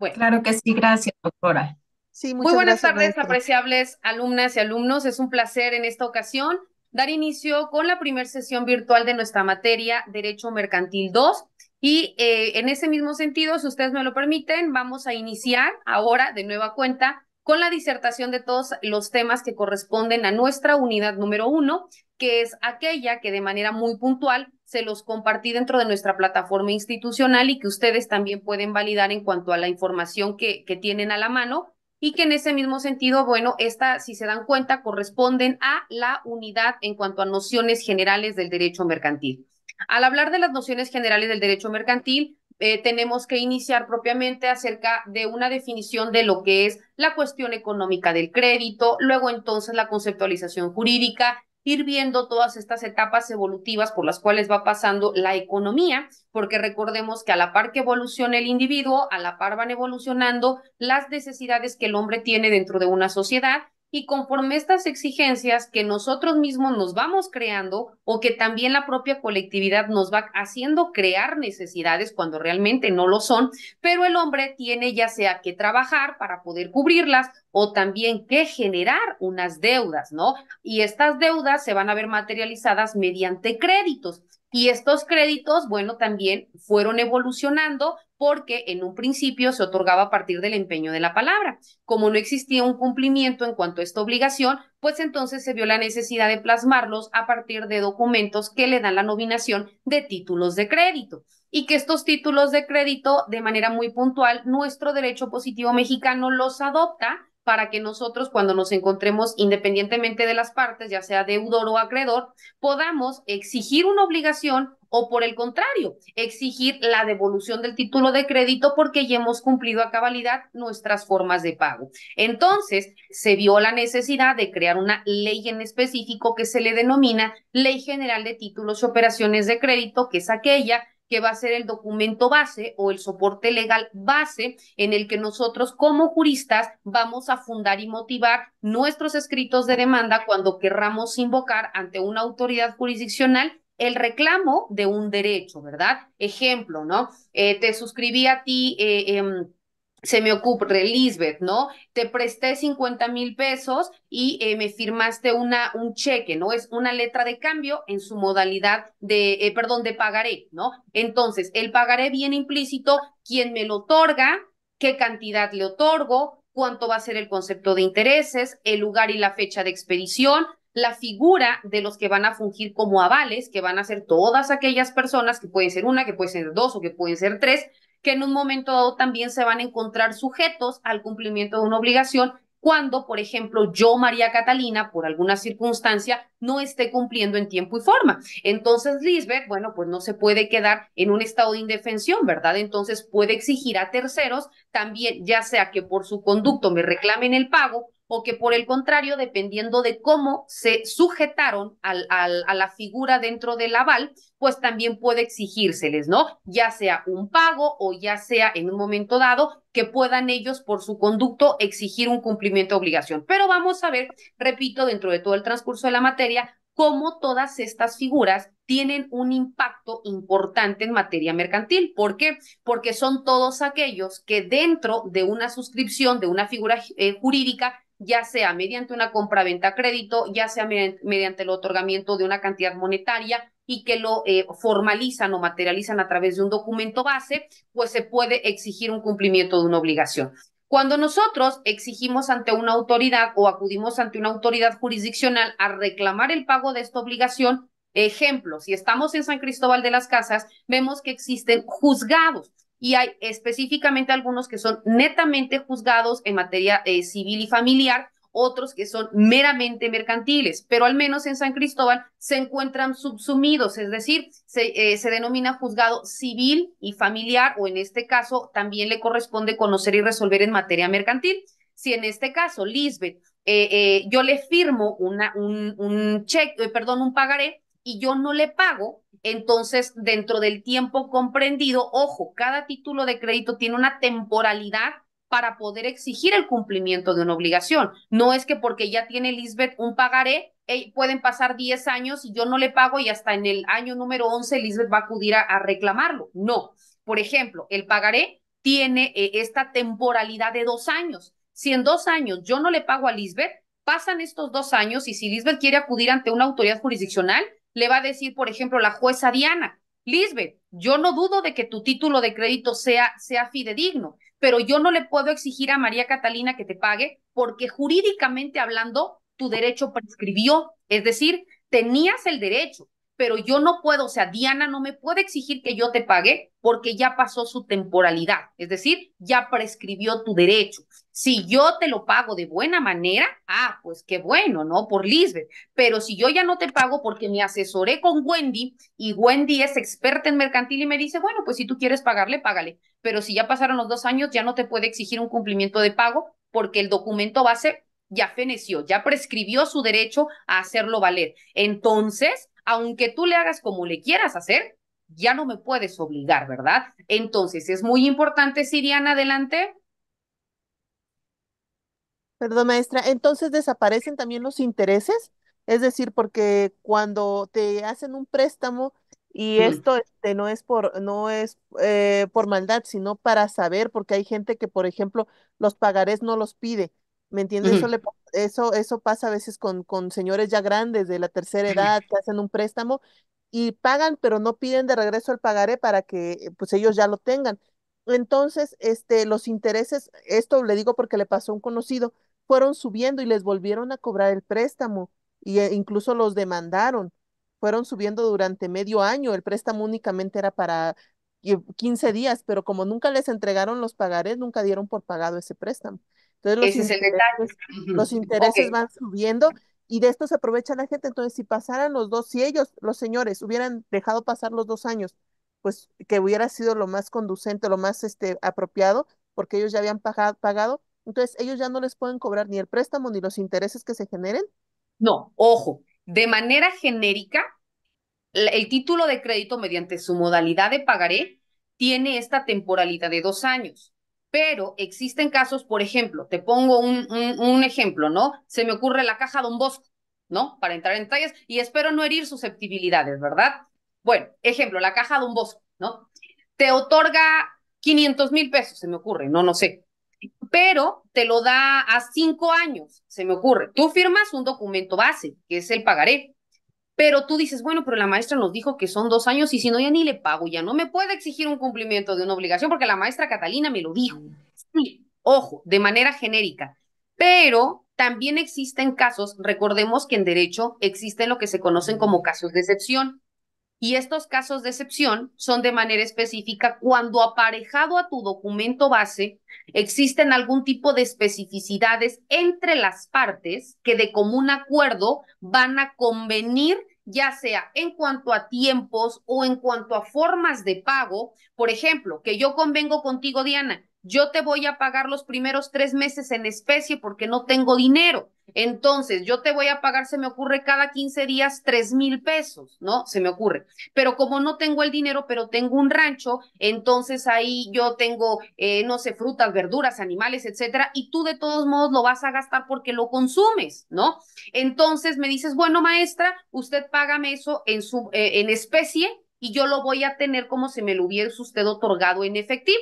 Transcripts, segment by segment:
Bueno, Claro que sí, gracias, doctora. sí, Muy muchas buenas gracias, tardes, maestra. apreciables alumnas y alumnos. Es un placer en esta ocasión dar inicio con la primera sesión virtual de nuestra materia Derecho Mercantil 2. Y en ese mismo sentido, si ustedes me lo permiten, vamos a iniciar ahora de nueva cuenta con la disertación de todos los temas que corresponden a nuestra unidad número 1, que es aquella que de manera muy puntual se los compartí dentro de nuestra plataforma institucional y que ustedes también pueden validar en cuanto a la información que tienen a la mano y que en ese mismo sentido, bueno, esta, si se dan cuenta, corresponden a la unidad en cuanto a nociones generales del derecho mercantil. Al hablar de las nociones generales del derecho mercantil, tenemos que iniciar propiamente acerca de una definición de lo que es la cuestión económica del crédito, luego entonces la conceptualización jurídica, ir viendo todas estas etapas evolutivas por las cuales va pasando la economía, porque recordemos que a la par que evoluciona el individuo, a la par van evolucionando las necesidades que el hombre tiene dentro de una sociedad y conforme estas exigencias que nosotros mismos nos vamos creando o que también la propia colectividad nos va haciendo crear necesidades cuando realmente no lo son, pero el hombre tiene ya sea que trabajar para poder cubrirlas o también que generar unas deudas, ¿no? Y estas deudas se van a ver materializadas mediante créditos. Y estos créditos, bueno, también fueron evolucionando porque en un principio se otorgaba a partir del empeño de la palabra. Como no existía un cumplimiento en cuanto a esta obligación, pues entonces se vio la necesidad de plasmarlos a partir de documentos que le dan la nominación de títulos de crédito. Y que estos títulos de crédito, de manera muy puntual, nuestro derecho positivo mexicano los adopta para que nosotros, cuando nos encontremos independientemente de las partes, ya sea deudor o acreedor, podamos exigir una obligación o por el contrario, exigir la devolución del título de crédito porque ya hemos cumplido a cabalidad nuestras formas de pago. Entonces, se vio la necesidad de crear una ley en específico que se le denomina Ley General de Títulos y Operaciones de Crédito, que es aquella que va a ser el documento base o el soporte legal base en el que nosotros como juristas vamos a fundar y motivar nuestros escritos de demanda cuando querramos invocar ante una autoridad jurisdiccional el reclamo de un derecho, ¿verdad? Ejemplo, ¿no? Te suscribí a ti, se me ocurre, Lisbeth, ¿no? Te presté 50,000 pesos y me firmaste un cheque, ¿no? Es una letra de cambio en su modalidad de, perdón, de pagaré, ¿no? Entonces, el pagaré viene implícito, quién me lo otorga, qué cantidad le otorgo, cuánto va a ser el concepto de intereses, el lugar y la fecha de expedición, la figura de los que van a fungir como avales, que van a ser todas aquellas personas, que pueden ser una, que pueden ser dos o que pueden ser tres, que en un momento dado también se van a encontrar sujetos al cumplimiento de una obligación cuando, por ejemplo, yo, María Catalina, por alguna circunstancia, no esté cumpliendo en tiempo y forma. Entonces, Lisbeth, bueno, pues no se puede quedar en un estado de indefensión, ¿verdad? Entonces puede exigir a terceros también, ya sea que por su conducto me reclamen el pago o que por el contrario, dependiendo de cómo se sujetaron a la figura dentro del aval, pues también puede exigírseles, ¿no? Ya sea un pago o ya sea en un momento dado que puedan ellos por su conducto exigir un cumplimiento de obligación. Pero vamos a ver, repito, dentro de todo el transcurso de la materia, cómo todas estas figuras tienen un impacto importante en materia mercantil. ¿Por qué? Porque son todos aquellos que dentro de una suscripción de una figura jurídica, ya sea mediante una compra-venta a crédito, ya sea mediante el otorgamiento de una cantidad monetaria y que lo formalizan o materializan a través de un documento base, pues se puede exigir un cumplimiento de una obligación. Cuando nosotros exigimos ante una autoridad o acudimos ante una autoridad jurisdiccional a reclamar el pago de esta obligación, ejemplo, si estamos en San Cristóbal de las Casas, vemos que existen juzgados y hay específicamente algunos que son netamente juzgados en materia civil y familiar, otros que son meramente mercantiles, pero al menos en San Cristóbal se encuentran subsumidos, es decir, se denomina juzgado civil y familiar, o en este caso también le corresponde conocer y resolver en materia mercantil. Si en este caso, Lisbeth, yo le firmo un cheque, perdón, un pagaré, y yo no le pago, entonces dentro del tiempo comprendido, ojo, cada título de crédito tiene una temporalidad para poder exigir el cumplimiento de una obligación. No es que porque ya tiene Lisbeth un pagaré, pueden pasar 10 años y yo no le pago y hasta en el año número 11 Lisbeth va a acudir a reclamarlo. No. Por ejemplo, el pagaré tiene esta temporalidad de 2 años. Si en 2 años yo no le pago a Lisbeth, pasan estos 2 años y si Lisbeth quiere acudir ante una autoridad jurisdiccional, le va a decir, por ejemplo, la jueza Diana, Lisbeth, yo no dudo de que tu título de crédito sea fidedigno, pero yo no le puedo exigir a María Catalina que te pague porque jurídicamente hablando, tu derecho prescribió, es decir, tenías el derecho, pero yo no puedo, o sea, Diana no me puede exigir que yo te pague porque ya pasó su temporalidad, es decir, ya prescribió tu derecho. Si yo te lo pago de buena manera, pues qué bueno, ¿no? Por Lisbeth. Pero si yo ya no te pago porque me asesoré con Wendy y Wendy es experta en mercantil y me dice, bueno, pues si tú quieres pagarle, págale. Pero si ya pasaron los 2 años, ya no te puede exigir un cumplimiento de pago porque el documento base ya feneció, ya prescribió su derecho a hacerlo valer. Entonces, aunque tú le hagas como le quieras hacer, ya no me puedes obligar, ¿verdad? Entonces, es muy importante, Siriana, adelante. Perdón, maestra, entonces desaparecen también los intereses, es decir, porque cuando te hacen un préstamo y Mm, esto no es por maldad, sino para saber, porque hay gente que, por ejemplo, los pagarés no los pide, ¿me entiendes? mm, Eso pasa a veces con señores ya grandes de la tercera edad que hacen un préstamo y pagan, pero no piden de regreso el pagaré para que pues ellos ya lo tengan. Entonces, los intereses, esto le digo porque le pasó a un conocido, fueron subiendo y les volvieron a cobrar el préstamo y incluso los demandaron. Fueron subiendo durante medio año. El préstamo únicamente era para 15 días, pero como nunca les entregaron los pagarés, nunca dieron por pagado ese préstamo. Entonces ese es el detalle. los Ok, intereses van subiendo y de esto se aprovecha la gente. Entonces, si pasaran los dos, si ellos, los señores, hubieran dejado pasar los 2 años, pues que hubiera sido lo más conducente, lo más apropiado, porque ellos ya habían pagado, entonces ellos ya no les pueden cobrar ni el préstamo ni los intereses que se generen. no, ojo, de manera genérica, el título de crédito mediante su modalidad de pagaré tiene esta temporalidad de 2 años. Pero existen casos, por ejemplo, te pongo un ejemplo, ¿no? Se me ocurre la caja Don Bosco, ¿no? Para entrar en detalles y espero no herir susceptibilidades, ¿verdad? Bueno, ejemplo, la caja Don Bosco, ¿no? Te otorga 500,000 pesos, se me ocurre, no sé, pero te lo da a 5 años, se me ocurre. Tú firmas un documento base, que es el pagaré, pero tú dices, bueno, pero la maestra nos dijo que son 2 años y si no, ya ni le pago, ya no me puede exigir un cumplimiento de una obligación porque la maestra Catalina me lo dijo. Sí, ojo, de manera genérica. Pero también existen casos, recordemos que en derecho existen lo que se conocen como casos de excepción. Y estos casos de excepción son de manera específica cuando aparejado a tu documento base existen algún tipo de especificidades entre las partes que de común acuerdo van a convenir, ya sea en cuanto a tiempos o en cuanto a formas de pago. Por ejemplo, que yo convengo contigo, Diana, yo te voy a pagar los primeros 3 meses en especie porque no tengo dinero. Entonces, yo te voy a pagar, se me ocurre, cada 15 días 3,000 pesos, ¿no? Se me ocurre. Pero como no tengo el dinero, pero tengo un rancho, entonces ahí yo tengo, no sé, frutas, verduras, animales, etcétera, y tú de todos modos lo vas a gastar porque lo consumes, ¿no? Entonces me dices, bueno, maestra, usted págame eso en especie y yo lo voy a tener como si me lo hubiese usted otorgado en efectivo.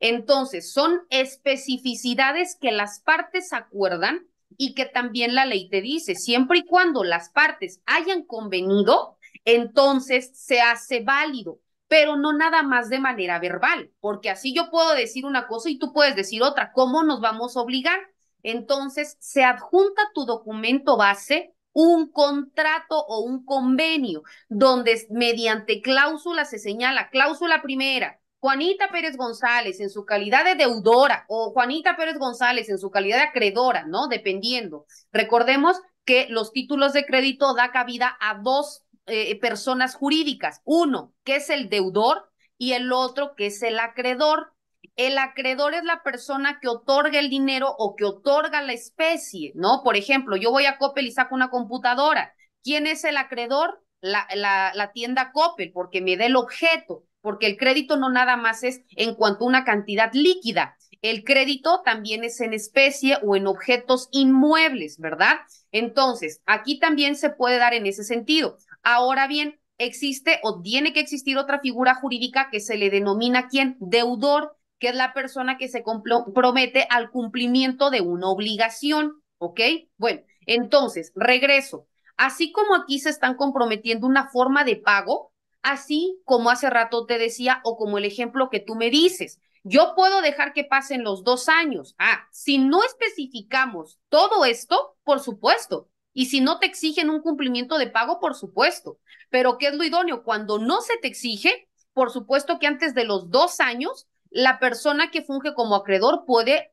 Entonces, son especificidades que las partes acuerdan y que también la ley te dice, siempre y cuando las partes hayan convenido, entonces se hace válido, pero no nada más de manera verbal, porque así yo puedo decir una cosa y tú puedes decir otra. ¿Cómo nos vamos a obligar? Entonces se adjunta tu documento base un contrato o un convenio donde mediante cláusula se señala, cláusula primera, Juanita Pérez González en su calidad de deudora o Juanita Pérez González en su calidad de acreedora, ¿no? Dependiendo. Recordemos que los títulos de crédito da cabida a dos personas jurídicas, uno que es el deudor y el otro que es el acreedor. El acreedor es la persona que otorga el dinero o que otorga la especie, ¿no? Por ejemplo, yo voy a Coppel y saco una computadora. ¿Quién es el acreedor? La tienda Coppel, porque me da el objeto, porque el crédito no nada más es en cuanto a una cantidad líquida, el crédito también es en especie o en objetos inmuebles, ¿verdad? Entonces, aquí también se puede dar en ese sentido. Ahora bien, existe o tiene que existir otra figura jurídica que se le denomina ¿quién? Deudor, que es la persona que se compromete al cumplimiento de una obligación, ¿ok? Bueno, entonces, regreso. Así como aquí se están comprometiendo una forma de pago, así como hace rato te decía, o como el ejemplo que tú me dices, yo puedo dejar que pasen los 2 años. Si no especificamos todo esto, por supuesto. Y si no te exigen un cumplimiento de pago, por supuesto. Pero ¿qué es lo idóneo? Cuando no se te exige, por supuesto que antes de los 2 años, la persona que funge como acreedor puede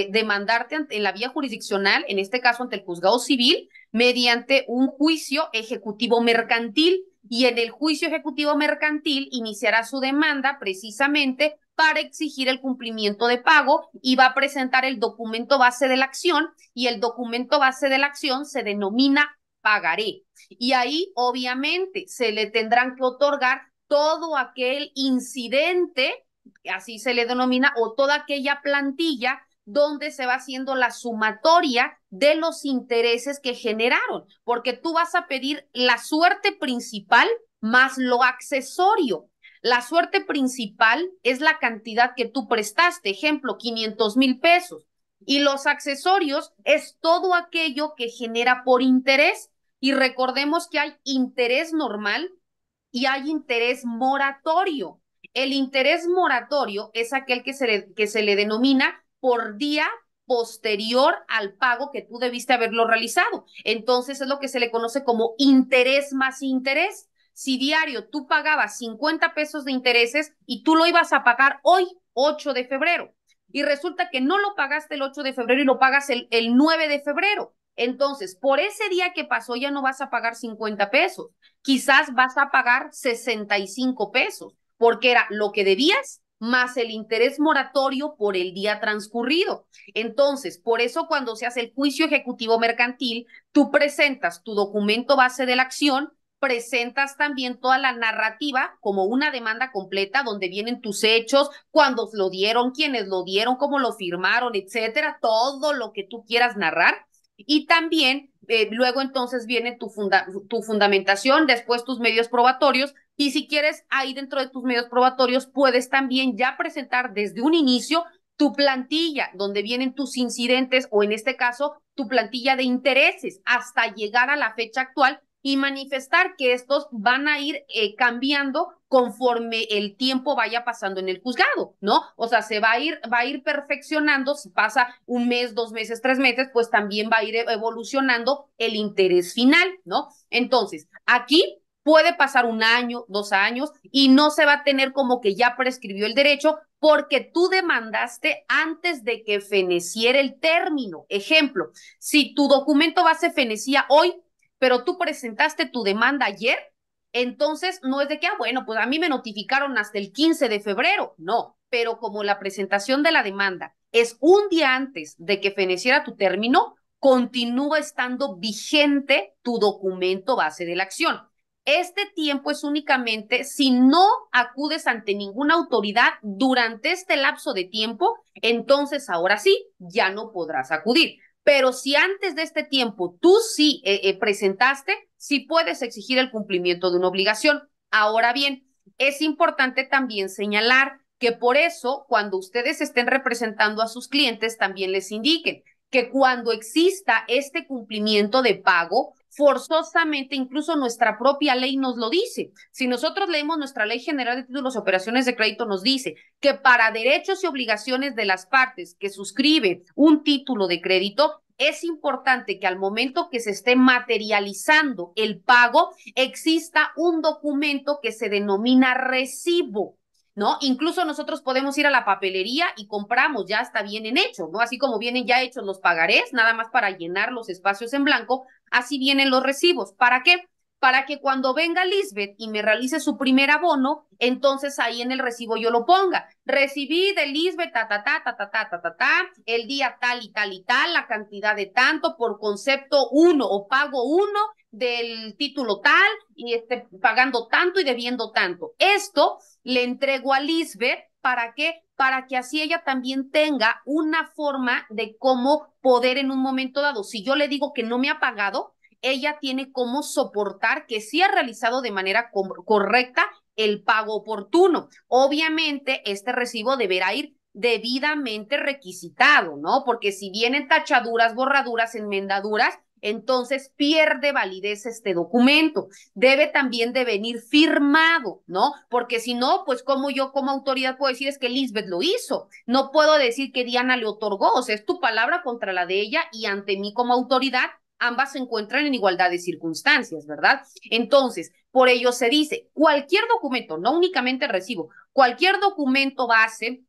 demandarte en la vía jurisdiccional, en este caso ante el juzgado civil, mediante un juicio ejecutivo mercantil. Y en el juicio ejecutivo mercantil iniciará su demanda precisamente para exigir el cumplimiento de pago y va a presentar el documento base de la acción, y el documento base de la acción se denomina pagaré. Y ahí obviamente se le tendrán que otorgar todo aquel incidente, así se le denomina, o toda aquella plantilla donde se va haciendo la sumatoria de los intereses que generaron, porque tú vas a pedir la suerte principal más lo accesorio. La suerte principal es la cantidad que tú prestaste, ejemplo, 500,000 pesos. Y los accesorios es todo aquello que genera por interés. Y recordemos que hay interés normal y hay interés moratorio. El interés moratorio es aquel que se le denomina por día posterior al pago que tú debiste haberlo realizado. Entonces es lo que se le conoce como interés más interés. Si diario tú pagabas 50 pesos de intereses y tú lo ibas a pagar hoy, 8 de febrero, y resulta que no lo pagaste el 8 de febrero y lo pagas el 9 de febrero. Entonces, por ese día que pasó ya no vas a pagar 50 pesos, quizás vas a pagar 65 pesos, porque era lo que debías más el interés moratorio por el día transcurrido. Entonces, por eso cuando se hace el juicio ejecutivo mercantil, tú presentas tu documento base de la acción, presentas también toda la narrativa como una demanda completa donde vienen tus hechos, cuándo lo dieron, quiénes lo dieron, cómo lo firmaron, etcétera, todo lo que tú quieras narrar. Y también luego entonces viene tu fundamentación, después tus medios probatorios, y si quieres ahí dentro de tus medios probatorios puedes también ya presentar desde un inicio tu plantilla, donde vienen tus incidentes o en este caso tu plantilla de intereses hasta llegar a la fecha actual y manifestar que estos van a ir cambiando conforme el tiempo vaya pasando en el juzgado, ¿no? O sea, se va a ir perfeccionando, si pasa un mes, 2 meses, 3 meses, pues también va a ir evolucionando el interés final, ¿no? Entonces, aquí puede pasar 1 año, 2 años y no se va a tener como que ya prescribió el derecho porque tú demandaste antes de que feneciera el término. Ejemplo, si tu documento base fenecía hoy, pero tú presentaste tu demanda ayer, entonces no es de que, bueno, pues a mí me notificaron hasta el 15 de febrero. No, pero como la presentación de la demanda es un día antes de que feneciera tu término, continúa estando vigente tu documento base de la acción. Este tiempo es únicamente si no acudes ante ninguna autoridad durante este lapso de tiempo, entonces ahora sí, ya no podrás acudir. Pero si antes de este tiempo tú sí presentaste, sí puedes exigir el cumplimiento de una obligación. Ahora bien, es importante también señalar que por eso, cuando ustedes estén representando a sus clientes, también les indiquen que cuando exista este cumplimiento de pago, forzosamente, incluso nuestra propia ley nos lo dice. Si nosotros leemos nuestra Ley General de Títulos y Operaciones de Crédito, nos dice que para derechos y obligaciones de las partes que suscriben un título de crédito, es importante que al momento que se esté materializando el pago, exista un documento que se denomina recibo, ¿no? Incluso nosotros podemos ir a la papelería y compramos, ya está vienen hechos, ¿no? Así como vienen ya hechos los pagarés, nada más para llenar los espacios en blanco, así vienen los recibos. ¿Para qué? Para que cuando venga Lisbeth y me realice su primer abono, entonces ahí en el recibo yo lo ponga. Recibí de Lisbeth, el día tal y tal y tal, la cantidad de tanto por concepto 1 o pago 1 del título tal y pagando tanto y debiendo tanto. Esto le entrego a Lisbeth, ¿para qué? Para que así ella también tenga una forma de cómo poder en un momento dado, si yo le digo que no me ha pagado, ella tiene cómo soportar que sí ha realizado de manera correcta el pago oportuno. Obviamente, este recibo deberá ir debidamente requisitado, ¿no? Porque si vienen tachaduras, borraduras, enmendaduras, entonces pierde validez este documento. Debe también de venir firmado, ¿no? Porque si no, pues como yo como autoridad puedo decir es que Lisbeth lo hizo. No puedo decir que Diana le otorgó, o sea, es tu palabra contra la de ella y ante mí como autoridad ambas se encuentran en igualdad de circunstancias, ¿verdad? Entonces, por ello se dice, cualquier documento, no únicamente el recibo, cualquier documento base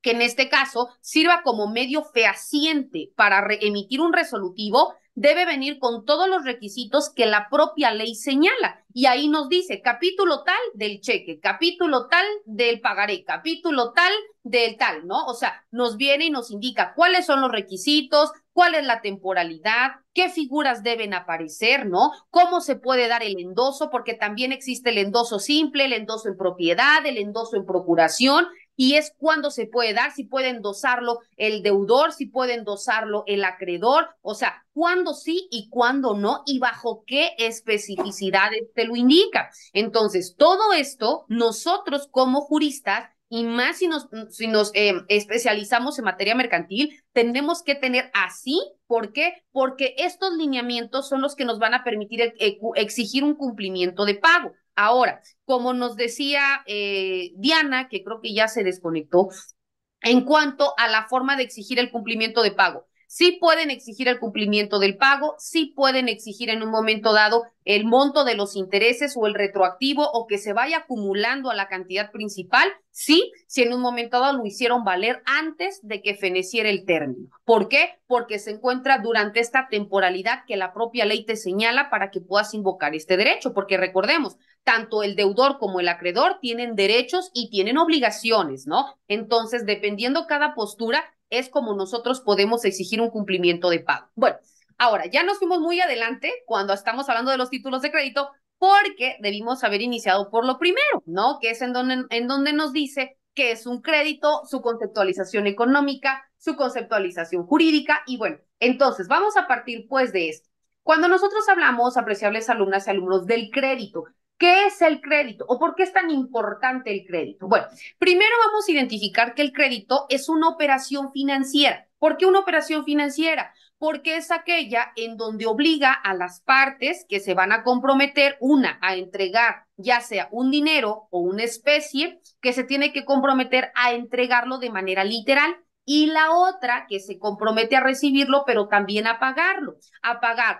que en este caso sirva como medio fehaciente para emitir un resolutivo, debe venir con todos los requisitos que la propia ley señala. Y ahí nos dice capítulo tal del cheque, capítulo tal del pagaré, capítulo tal del tal, ¿no? O sea, nos viene y nos indica cuáles son los requisitos, cuál es la temporalidad, qué figuras deben aparecer, ¿no? Cómo se puede dar el endoso, porque también existe el endoso simple, el endoso en propiedad, el endoso en procuración, y es cuando se puede dar, si puede endosarlo el deudor, si puede endosarlo el acreedor, o sea, cuándo sí y cuándo no, y bajo qué especificidades te lo indica. Entonces, todo esto, nosotros como juristas, y más si nos especializamos en materia mercantil, tenemos que tener así. ¿Por qué? Porque estos lineamientos son los que nos van a permitir exigir un cumplimiento de pago. Ahora, como nos decía Diana, que creo que ya se desconectó, en cuanto a la forma de exigir el cumplimiento de pago. Sí pueden exigir el cumplimiento del pago, sí pueden exigir en un momento dado el monto de los intereses o el retroactivo o que se vaya acumulando a la cantidad principal, sí, si en un momento dado lo hicieron valer antes de que feneciera el término. ¿Por qué? Porque se encuentra durante esta temporalidad que la propia ley te señala para que puedas invocar este derecho, porque recordemos, tanto el deudor como el acreedor tienen derechos y tienen obligaciones, ¿no? Entonces, dependiendo cada postura, es como nosotros podemos exigir un cumplimiento de pago. Bueno, ahora, ya nos fuimos muy adelante cuando estamos hablando de los títulos de crédito, porque debimos haber iniciado por lo primero, ¿no? Que es en donde nos dice que es un crédito, su conceptualización económica, su conceptualización jurídica, y bueno, entonces vamos a partir pues de esto. Cuando nosotros hablamos, apreciables alumnas y alumnos, del crédito, ¿qué es el crédito o por qué es tan importante el crédito? Bueno, primero vamos a identificar que el crédito es una operación financiera. ¿Por qué una operación financiera? Porque es aquella en donde obliga a las partes que se van a comprometer, una, a entregar ya sea un dinero o una especie, que se tiene que comprometer a entregarlo de manera literal, y la otra que se compromete a recibirlo, pero también a pagar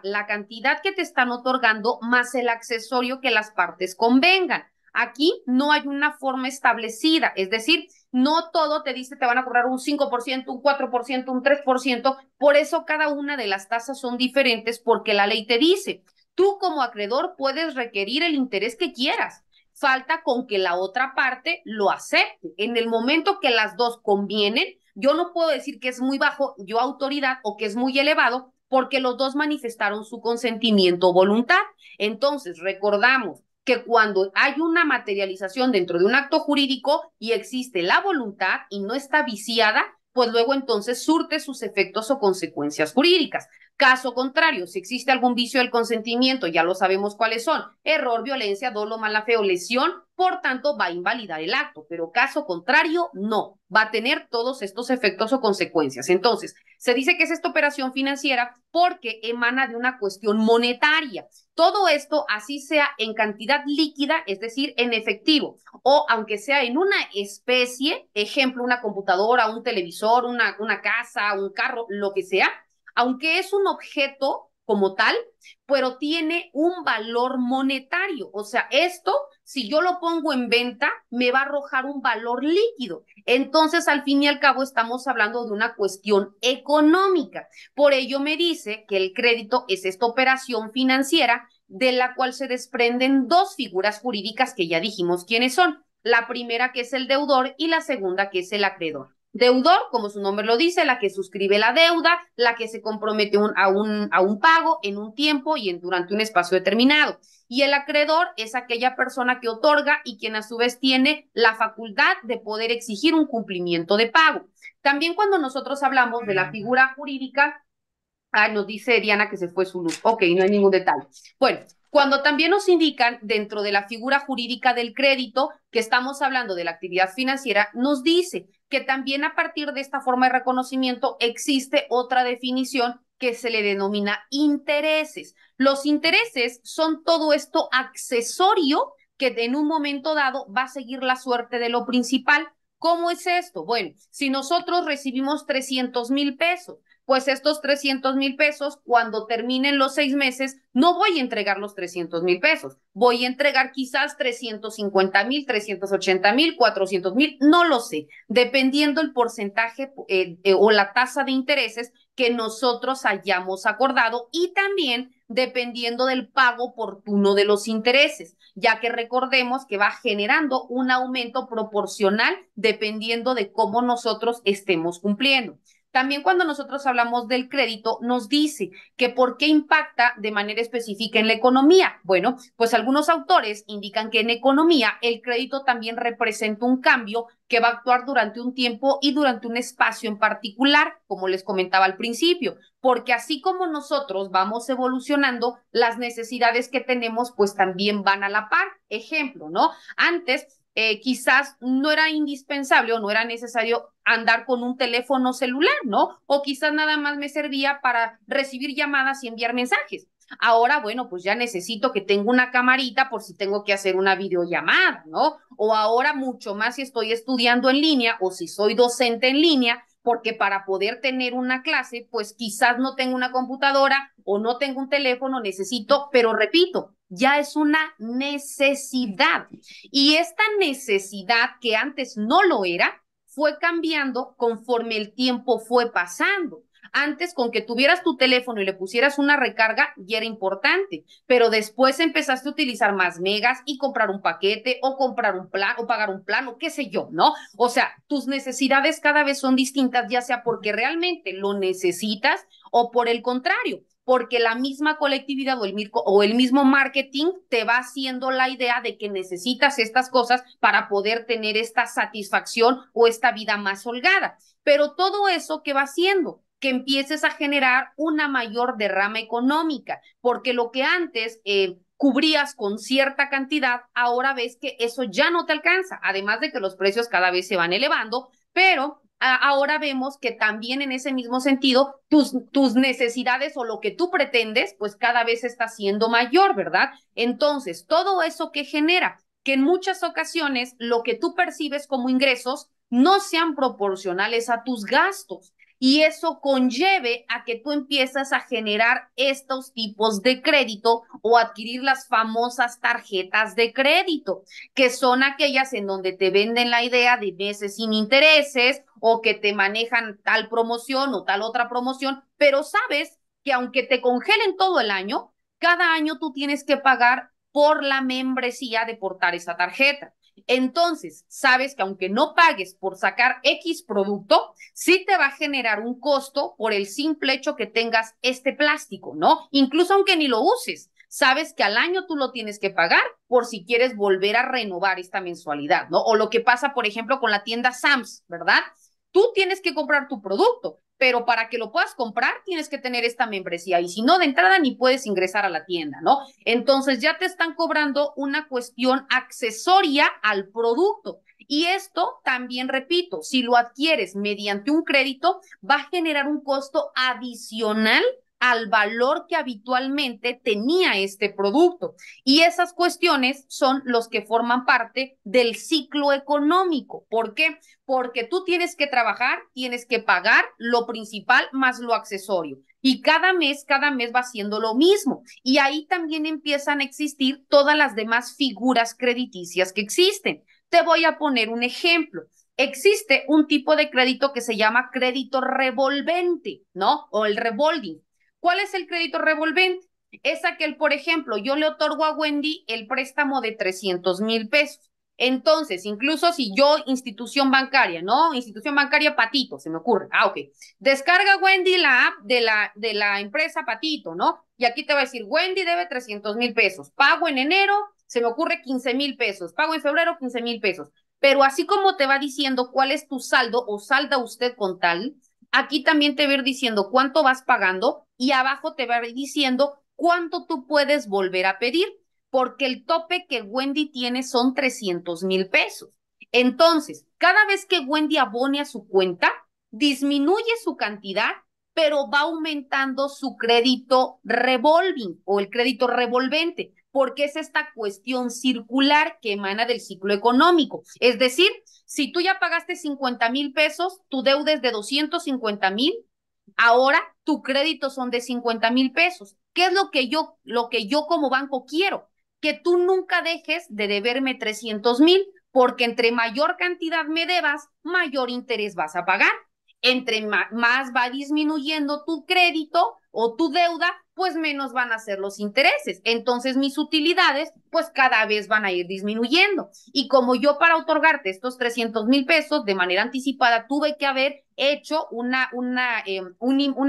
la cantidad que te están otorgando más el accesorio que las partes convengan. Aquí no hay una forma establecida, es decir, no todo te dice te van a cobrar un 5%, un 4%, un 3%, por eso cada una de las tasas son diferentes porque la ley te dice, tú como acreedor puedes requerir el interés que quieras, falta con que la otra parte lo acepte. En el momento que las dos convienen, yo no puedo decir que es muy bajo, yo autoridad, o que es muy elevado, porque los dos manifestaron su consentimiento o voluntad. Entonces, recordamos que cuando hay una materialización dentro de un acto jurídico y existe la voluntad y no está viciada, pues luego entonces surte sus efectos o consecuencias jurídicas. Caso contrario, si existe algún vicio del consentimiento, ya lo sabemos cuáles son: error, violencia, dolo, mala fe o lesión, por tanto va a invalidar el acto, pero caso contrario, no, va a tener todos estos efectos o consecuencias. Entonces, se dice que es esta operación financiera porque emana de una cuestión monetaria. Todo esto, así sea en cantidad líquida, es decir, en efectivo, o aunque sea en una especie, ejemplo, una computadora, un televisor, una casa, un carro, lo que sea, aunque es un objeto como tal, pero tiene un valor monetario. O sea, esto, si yo lo pongo en venta, me va a arrojar un valor líquido. Entonces, al fin y al cabo, estamos hablando de una cuestión económica. Por ello me dice que el crédito es esta operación financiera de la cual se desprenden dos figuras jurídicas que ya dijimos quiénes son. La primera, que es el deudor, y la segunda, que es el acreedor. Deudor, como su nombre lo dice, la que suscribe la deuda, la que se compromete a un pago en un tiempo y durante un espacio determinado. Y el acreedor es aquella persona que otorga y quien a su vez tiene la facultad de poder exigir un cumplimiento de pago. También cuando nosotros hablamos de la figura jurídica, nos dice Diana que se fue su luz. Ok, no hay ningún detalle. Bueno, Cuando también nos indican dentro de la figura jurídica del crédito que estamos hablando de la actividad financiera, nos dice que también a partir de esta forma de reconocimiento existe otra definición que se le denomina intereses. Los intereses son todo esto accesorio que en un momento dado va a seguir la suerte de lo principal. ¿Cómo es esto? Bueno, si nosotros recibimos 300,000 pesos, pues estos 300,000 pesos, cuando terminen los 6 meses, no voy a entregar los 300,000 pesos, voy a entregar quizás 350,000, 380,000, 400,000, no lo sé, dependiendo el porcentaje o la tasa de intereses que nosotros hayamos acordado y también dependiendo del pago oportuno de los intereses, ya que recordemos que va generando un aumento proporcional dependiendo de cómo nosotros estemos cumpliendo. También cuando nosotros hablamos del crédito, nos dice que por qué impacta de manera específica en la economía. Bueno, pues algunos autores indican que en economía el crédito también representa un cambio que va a actuar durante un tiempo y durante un espacio en particular, como les comentaba al principio, porque así como nosotros vamos evolucionando, las necesidades que tenemos pues también van a la par. Ejemplo, ¿no? Antes quizás no era indispensable o no era necesario andar con un teléfono celular, ¿no? O quizás nada más me servía para recibir llamadas y enviar mensajes. Ahora, bueno, pues ya necesito que tenga una camarita por si tengo que hacer una videollamada, ¿no? O ahora mucho más si estoy estudiando en línea o si soy docente en línea, porque para poder tener una clase, pues quizás no tengo una computadora o no tengo un teléfono, necesito, pero repito, ya es una necesidad. Y esta necesidad que antes no lo era, fue cambiando conforme el tiempo fue pasando. Antes, con que tuvieras tu teléfono y le pusieras una recarga, ya era importante, pero después empezaste a utilizar más megas y comprar un paquete o comprar un plan o pagar un plan o qué sé yo, ¿no? O sea, tus necesidades cada vez son distintas, ya sea porque realmente lo necesitas o por el contrario, porque la misma colectividad o el mismo marketing te va haciendo la idea de que necesitas estas cosas para poder tener esta satisfacción o esta vida más holgada. Pero todo eso, ¿qué va haciendo? Que empieces a generar una mayor derrama económica, porque lo que antes cubrías con cierta cantidad, ahora ves que eso ya no te alcanza, además de que los precios cada vez se van elevando, pero ahora vemos que también en ese mismo sentido tus necesidades o lo que tú pretendes, pues cada vez está siendo mayor, ¿verdad? Entonces, todo eso que genera que en muchas ocasiones lo que tú percibes como ingresos no sean proporcionales a tus gastos y eso conlleve a que tú empiezas a generar estos tipos de crédito o adquirir las famosas tarjetas de crédito, que son aquellas en donde te venden la idea de meses sin intereses o que te manejan tal promoción o tal otra promoción, pero sabes que aunque te congelen todo el año, cada año tú tienes que pagar por la membresía de portar esa tarjeta. Entonces, sabes que aunque no pagues por sacar X producto, sí te va a generar un costo por el simple hecho que tengas este plástico, ¿no? Incluso aunque ni lo uses, sabes que al año tú lo tienes que pagar por si quieres volver a renovar esta mensualidad, ¿no? O lo que pasa, por ejemplo, con la tienda Sam's, ¿verdad? Tú tienes que comprar tu producto, pero para que lo puedas comprar tienes que tener esta membresía y si no, de entrada ni puedes ingresar a la tienda, ¿no? Entonces ya te están cobrando una cuestión accesoria al producto. Y esto también, repito, si lo adquieres mediante un crédito, va a generar un costo adicional al valor que habitualmente tenía este producto. Y esas cuestiones son los que forman parte del ciclo económico. ¿Por qué? Porque tú tienes que trabajar, tienes que pagar lo principal más lo accesorio. Y cada mes va siendo lo mismo. Y ahí también empiezan a existir todas las demás figuras crediticias que existen. Te voy a poner un ejemplo. Existe un tipo de crédito que se llama crédito revolvente, ¿no? O el revolving. ¿Cuál es el crédito revolvente? Es aquel, por ejemplo, yo le otorgo a Wendy el préstamo de 300,000 pesos. Entonces, incluso si yo, institución bancaria, ¿no? Institución bancaria Patito, se me ocurre. Ah, ok. Descarga Wendy la app de la empresa Patito, ¿no? Y aquí te va a decir, Wendy debe 300,000 pesos. Pago en enero, se me ocurre 15,000 pesos. Pago en febrero, 15,000 pesos. Pero así como te va diciendo cuál es tu saldo o salda usted con tal, aquí también te va a ir diciendo cuánto vas pagando y abajo te va a ir diciendo ¿cuánto tú puedes volver a pedir? Porque el tope que Wendy tiene son 300,000 pesos. Entonces, cada vez que Wendy abone a su cuenta, disminuye su cantidad, pero va aumentando su crédito revolving o el crédito revolvente, porque es esta cuestión circular que emana del ciclo económico. Es decir, si tú ya pagaste 50,000 pesos, tu deuda es de 250,000, ahora tu crédito son de 50,000 pesos. ¿Qué es lo que yo como banco quiero? Que tú nunca dejes de deberme 300,000, porque entre mayor cantidad me debas, mayor interés vas a pagar. Entre más va disminuyendo tu crédito o tu deuda, pues menos van a ser los intereses. Entonces mis utilidades, pues cada vez van a ir disminuyendo. Y como yo para otorgarte estos 300,000 pesos de manera anticipada, tuve que haber hecho una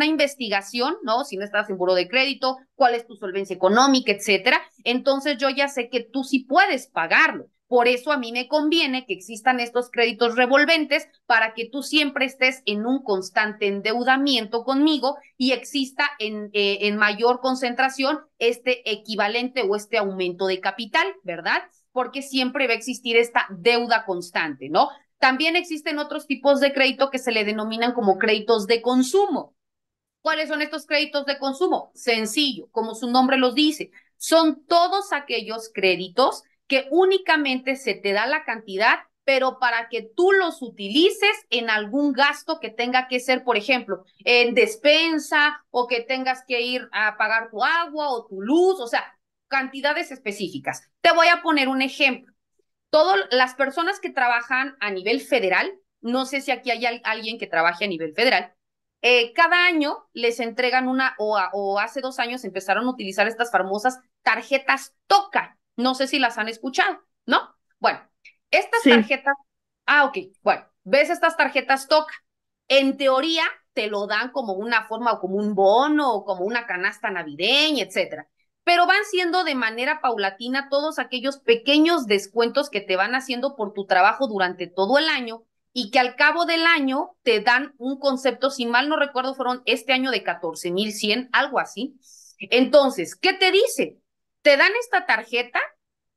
investigación, ¿no? Si no estás en buró de crédito, cuál es tu solvencia económica, etcétera. Entonces yo ya sé que tú sí puedes pagarlo. Por eso a mí me conviene que existan estos créditos revolventes para que tú siempre estés en un constante endeudamiento conmigo y exista en mayor concentración este equivalente o este aumento de capital, ¿verdad? Porque siempre va a existir esta deuda constante, ¿no? También existen otros tipos de crédito que se le denominan como créditos de consumo. ¿Cuáles son estos créditos de consumo? Sencillo, como su nombre los dice, son todos aquellos créditos que únicamente se te da la cantidad, pero para que tú los utilices en algún gasto que tenga que ser, por ejemplo, en despensa o que tengas que ir a pagar tu agua o tu luz, o sea, cantidades específicas. Te voy a poner un ejemplo. Todas las personas que trabajan a nivel federal, no sé si aquí hay alguien que trabaje a nivel federal, cada año les entregan o hace 2 años empezaron a utilizar estas famosas tarjetas TOCA. No sé si las han escuchado, ¿no? Bueno, estas Sí. tarjetas, ok, bueno, ves estas tarjetas TOCA. En teoría te lo dan como una forma o como un bono o como una canasta navideña, etcétera. Pero van siendo de manera paulatina todos aquellos pequeños descuentos que te van haciendo por tu trabajo durante todo el año y que al cabo del año te dan un concepto, si mal no recuerdo, fueron este año de 14,100, algo así. Entonces, ¿qué te dice? Te dan esta tarjeta,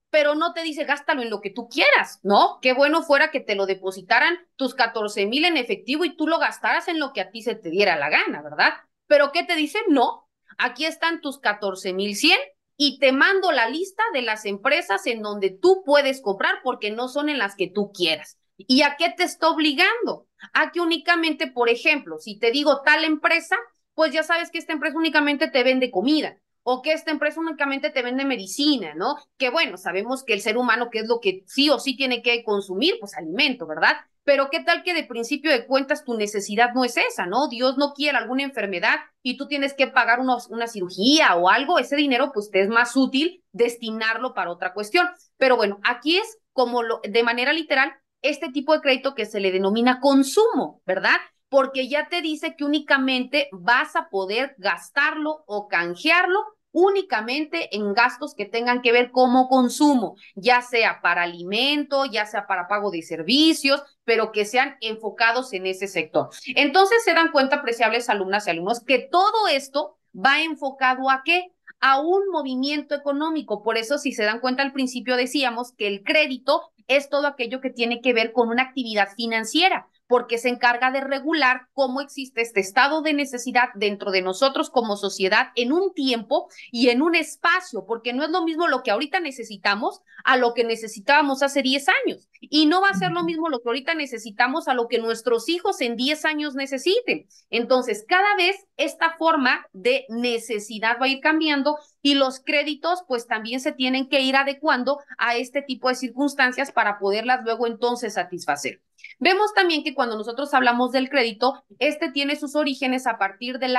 pero no te dice gástalo en lo que tú quieras, ¿no? Qué bueno fuera que te lo depositaran tus 14,000 en efectivo y tú lo gastaras en lo que a ti se te diera la gana, ¿verdad? Pero ¿qué te dice? No, aquí están tus 14,100 y te mando la lista de las empresas en donde tú puedes comprar porque no son en las que tú quieras. ¿Y a qué te está obligando? A que únicamente, por ejemplo, si te digo tal empresa, pues ya sabes que esta empresa únicamente te vende comida o que esta empresa únicamente te vende medicina, ¿no? Que bueno, sabemos que el ser humano, ¿qué es lo que sí o sí tiene que consumir? Pues alimento, ¿verdad? Pero qué tal que de principio de cuentas tu necesidad no es esa, ¿no? Dios no quiere alguna enfermedad y tú tienes que pagar una cirugía o algo, ese dinero pues te es más útil destinarlo para otra cuestión. Pero bueno, aquí es como de manera literal este tipo de crédito que se le denomina consumo, ¿verdad? Porque ya te dice que únicamente vas a poder gastarlo o canjearlo únicamente en gastos que tengan que ver como consumo, ya sea para alimento, ya sea para pago de servicios, pero que sean enfocados en ese sector. Entonces se dan cuenta, apreciables alumnas y alumnos, que todo esto va enfocado ¿a qué? A un movimiento económico. Por eso, si se dan cuenta, al principio decíamos que el crédito es todo aquello que tiene que ver con una actividad financiera, porque se encarga de regular cómo existe este estado de necesidad dentro de nosotros como sociedad en un tiempo y en un espacio, porque no es lo mismo lo que ahorita necesitamos a lo que necesitábamos hace 10 años. Y no va a ser lo mismo lo que ahorita necesitamos a lo que nuestros hijos en 10 años necesiten. Entonces, cada vez esta forma de necesidad va a ir cambiando y los créditos pues también se tienen que ir adecuando a este tipo de circunstancias para poderlas luego entonces satisfacer. Vemos también que cuando nosotros hablamos del crédito, este tiene sus orígenes a partir del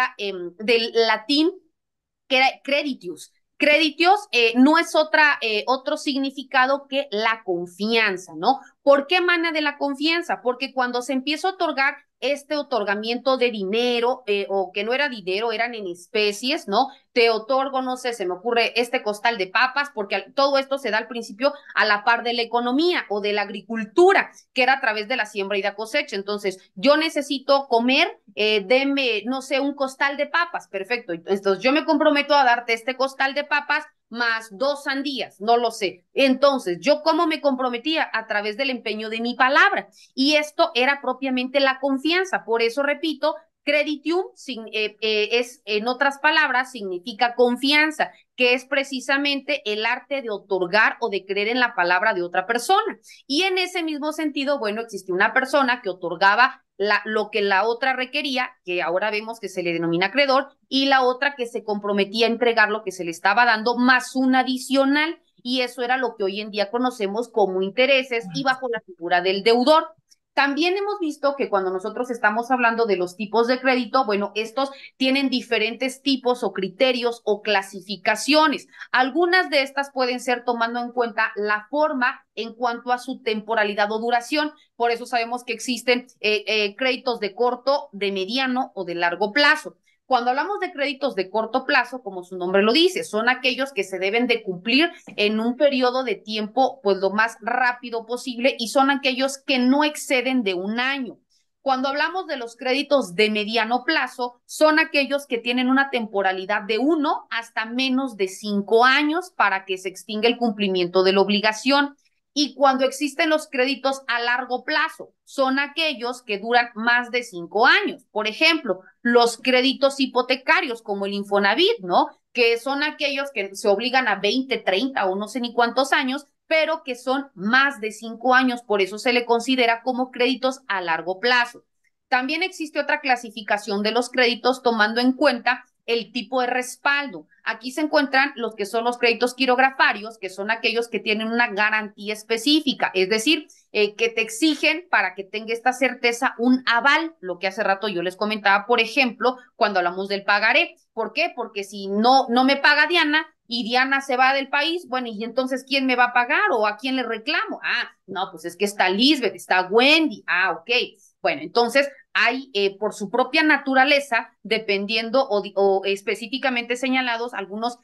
latín que era creditius. Creditius no es otro significado que la confianza, ¿no? ¿Por qué emana de la confianza? Porque cuando se empieza a otorgar este otorgamiento de dinero, o que no era dinero, eran en especies, ¿no? Te otorgo, no sé, se me ocurre este costal de papas, porque todo esto se da al principio a la par de la economía o de la agricultura, que era a través de la siembra y la cosecha. Entonces, yo necesito comer, denme, no sé, un costal de papas, perfecto. Entonces, yo me comprometo a darte este costal de papas más 2 sandías, no lo sé. Entonces, ¿yo cómo me comprometía? A través del empeño de mi palabra. Y esto era propiamente la confianza. Por eso, repito, creditium es, en otras palabras, significa confianza, que es precisamente el arte de otorgar o de creer en la palabra de otra persona. Y en ese mismo sentido, bueno, existía una persona que otorgaba lo que la otra requería, que ahora vemos que se le denomina acreedor, y la otra que se comprometía a entregar lo que se le estaba dando, más un adicional, y eso era lo que hoy en día conocemos como intereses y bajo la figura del deudor. También hemos visto que cuando nosotros estamos hablando de los tipos de crédito, bueno, estos tienen diferentes tipos o criterios o clasificaciones. Algunas de estas pueden ser tomando en cuenta la forma en cuanto a su temporalidad o duración. Por eso sabemos que existen créditos de corto, de mediano o de largo plazo. Cuando hablamos de créditos de corto plazo, como su nombre lo dice, son aquellos que se deben de cumplir en un periodo de tiempo pues lo más rápido posible, y son aquellos que no exceden de un año. Cuando hablamos de los créditos de mediano plazo, son aquellos que tienen una temporalidad de 1 hasta menos de 5 años para que se extinga el cumplimiento de la obligación. Y cuando existen los créditos a largo plazo, son aquellos que duran más de 5 años. Por ejemplo, los créditos hipotecarios como el Infonavit, ¿no? Que son aquellos que se obligan a 20, 30 o no sé ni cuántos años, pero que son más de 5 años, por eso se le considera como créditos a largo plazo. También existe otra clasificación de los créditos tomando en cuenta el tipo de respaldo. Aquí se encuentran los que son los créditos quirografarios, que son aquellos que tienen una garantía específica, es decir, que te exigen para que tenga esta certeza un aval, lo que hace rato yo les comentaba, por ejemplo, cuando hablamos del pagaré. ¿Por qué? Porque si no me paga Diana y Diana se va del país, bueno, y entonces ¿quién me va a pagar o a quién le reclamo? Ah, no, pues es que está Lisbeth, está Wendy, ok. Bueno, entonces hay por su propia naturaleza, dependiendo o específicamente señalados algunos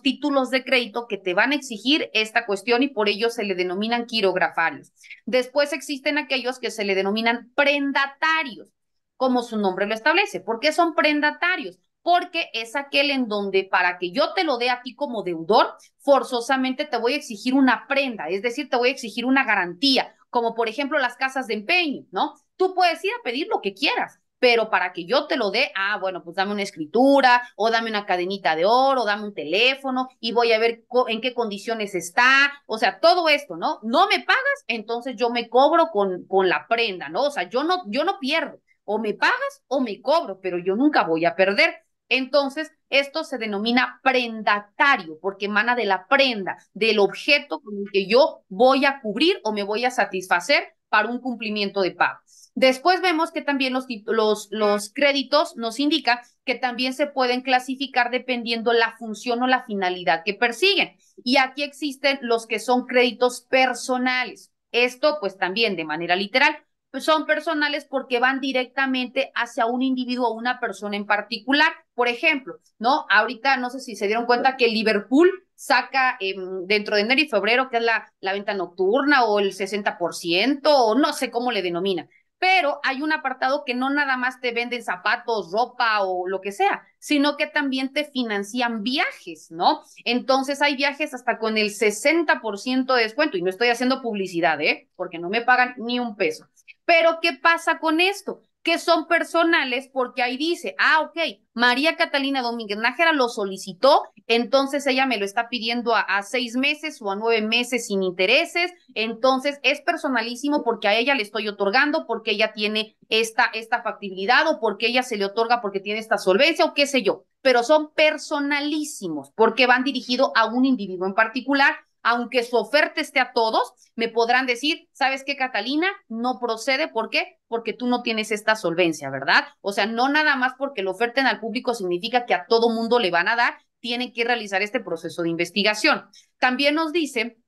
títulos de crédito que te van a exigir esta cuestión, y por ello se le denominan quirografarios. Después existen aquellos que se le denominan prendatarios, como su nombre lo establece. ¿Por qué son prendatarios? Porque es aquel en donde para que yo te lo dé a ti como deudor, forzosamente te voy a exigir una prenda, es decir, te voy a exigir una garantía, como por ejemplo las casas de empeño, ¿no? Tú puedes ir a pedir lo que quieras, pero para que yo te lo dé, bueno, pues dame una escritura, o dame una cadenita de oro, o dame un teléfono, y voy a ver en qué condiciones está, o sea, todo esto, ¿no? No me pagas, entonces yo me cobro con la prenda, ¿no? O sea, yo no pierdo, o me pagas o me cobro, pero yo nunca voy a perder. Entonces, esto se denomina prendatario, porque emana de la prenda, del objeto con el que yo voy a cubrir o me voy a satisfacer para un cumplimiento de pago. Después vemos que también los créditos nos indican que también se pueden clasificar dependiendo la función o la finalidad que persiguen. Y aquí existen los que son créditos personales. Esto, pues también de manera literal, pues son personales porque van directamente hacia un individuo o una persona en particular. Por ejemplo, ¿no? Ahorita no sé si se dieron cuenta que Liverpool saca dentro de enero y febrero, que es la venta nocturna o el 60%, o no sé cómo le denomina, pero hay un apartado que no nada más te venden zapatos, ropa o lo que sea, sino que también te financian viajes, ¿no? Entonces hay viajes hasta con el 60% de descuento, y no estoy haciendo publicidad, porque no me pagan ni un peso. Pero ¿qué pasa con esto? Que son personales, porque ahí dice, ok, María Catalina Domínguez Nájera lo solicitó, entonces ella me lo está pidiendo a 6 meses o a 9 meses sin intereses, entonces es personalísimo porque a ella le estoy otorgando, porque ella tiene esta factibilidad, o porque ella se le otorga porque tiene esta solvencia, o qué sé yo, pero son personalísimos porque van dirigidos a un individuo en particular. Aunque su oferta esté a todos, me podrán decir, ¿sabes qué, Catalina? No procede. ¿Por qué? Porque tú no tienes esta solvencia, ¿verdad? O sea, no nada más porque lo oferten al público significa que a todo mundo le van a dar, tienen que realizar este proceso de investigación. También nos dice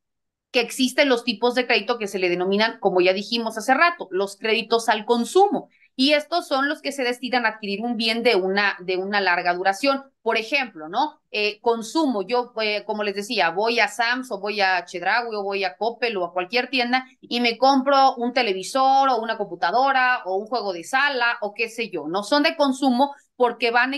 que existen los tipos de crédito que se le denominan, como ya dijimos hace rato, los créditos al consumo. y estos son los que se destinan a adquirir un bien de una larga duración. Por ejemplo, ¿no? Consumo, yo, como les decía, voy a Sam's o voy a Chedraui o voy a Coppel o a cualquier tienda y me compro un televisor o una computadora o un juego de sala o qué sé yo, ¿no? Son de consumo porque van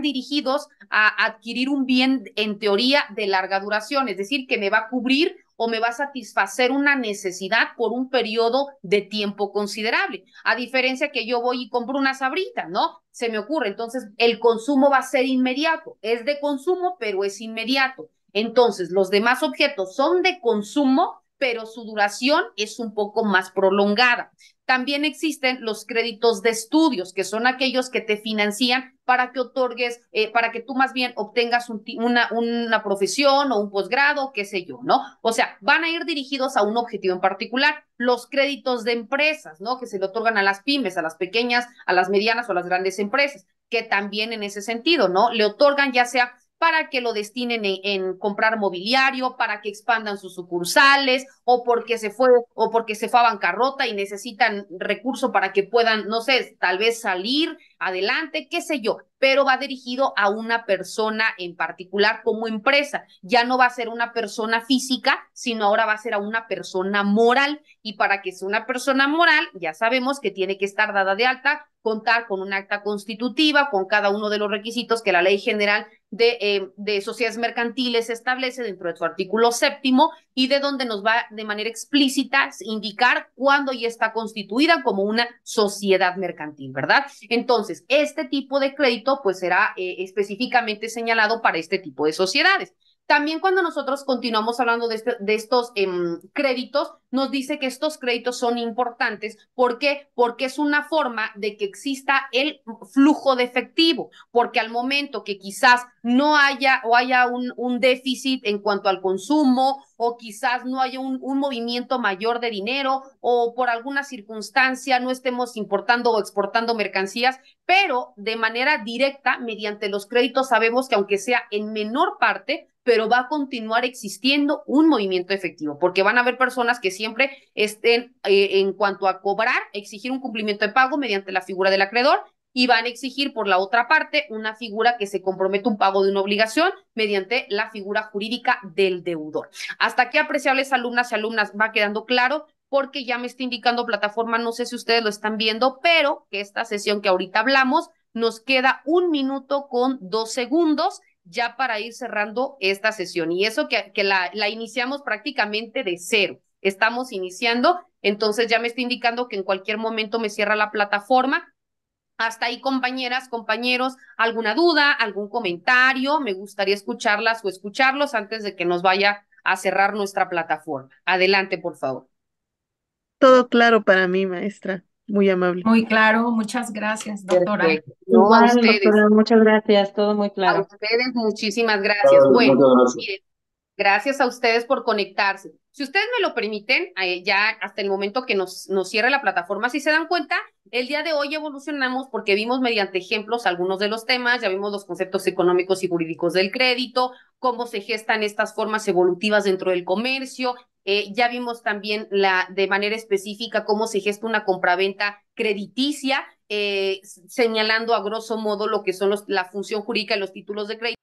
dirigidos a adquirir un bien en teoría de larga duración, es decir, que me va a cubrir o me va a satisfacer una necesidad por un periodo de tiempo considerable. A diferencia que yo voy y compro una sabrita, ¿no? Se me ocurre. Entonces, el consumo va a ser inmediato. Es de consumo, pero es inmediato. Entonces, los demás objetos son de consumo, pero su duración es un poco más prolongada. También existen los créditos de estudios, que son aquellos que te financian para que otorgues, para que tú más bien obtengas una profesión o un posgrado, qué sé yo, ¿no? O sea, van a ir dirigidos a un objetivo en particular. Los créditos de empresas, ¿no? Que se le otorgan a las pymes, a las pequeñas, a las medianas o a las grandes empresas, que también en ese sentido, ¿no? Le otorgan ya sea para que lo destinen en comprar mobiliario, para que expandan sus sucursales, o porque se fue a bancarrota y necesitan recursos para que puedan, no sé, tal vez salir adelante, qué sé yo, pero va dirigido a una persona en particular como empresa. Ya no va a ser una persona física, sino ahora va a ser a una persona moral. Y para que sea una persona moral, ya sabemos que tiene que estar dada de alta, contar con un acta constitutiva, con cada uno de los requisitos que la Ley General de Sociedades Mercantiles establece dentro de su artículo 7 y de donde nos va de manera explícita indicar cuándo ya está constituida como una sociedad mercantil, ¿verdad? Entonces, este tipo de crédito pues será específicamente señalado para este tipo de sociedades. También cuando nosotros continuamos hablando de estos créditos, nos dice que estos créditos son importantes. ¿Por qué? Porque es una forma de que exista el flujo de efectivo, porque al momento que quizás no haya o haya un déficit en cuanto al consumo o quizás no haya un movimiento mayor de dinero o por alguna circunstancia no estemos importando o exportando mercancías, pero de manera directa, mediante los créditos, sabemos que aunque sea en menor parte, pero va a continuar existiendo un movimiento efectivo, porque van a haber personas que siempre estén en cuanto a cobrar, exigir un cumplimiento de pago mediante la figura del acreedor y van a exigir por la otra parte una figura que se compromete un pago de una obligación mediante la figura jurídica del deudor. Hasta aquí, apreciables alumnas y alumnas, va quedando claro porque ya me está indicando plataforma, no sé si ustedes lo están viendo, pero que esta sesión que ahorita hablamos nos queda 1 minuto con 2 segundos ya para ir cerrando esta sesión. Y eso que la iniciamos prácticamente de cero. Estamos iniciando, entonces ya me está indicando que en cualquier momento me cierra la plataforma. Hasta ahí, compañeras, compañeros, ¿alguna duda, algún comentario? Me gustaría escucharlas o escucharlos antes de que nos vaya a cerrar nuestra plataforma. Adelante, por favor. Todo claro para mí, maestra. Muy amable. Muy claro, muchas gracias, doctora. Perfecto. No, Igual, doctora, muchas gracias, todo muy a claro. ustedes muchísimas gracias. Bueno, Muchas gracias. miren, gracias a ustedes por conectarse. Si ustedes me lo permiten, ya hasta el momento que nos cierre la plataforma, si se dan cuenta, el día de hoy evolucionamos porque vimos mediante ejemplos algunos de los temas, ya vimos los conceptos económicos y jurídicos del crédito, cómo se gestan estas formas evolutivas dentro del comercio, ya vimos también de manera específica cómo se gesta una compraventa crediticia, señalando a grosso modo lo que son la función jurídica de los títulos de crédito.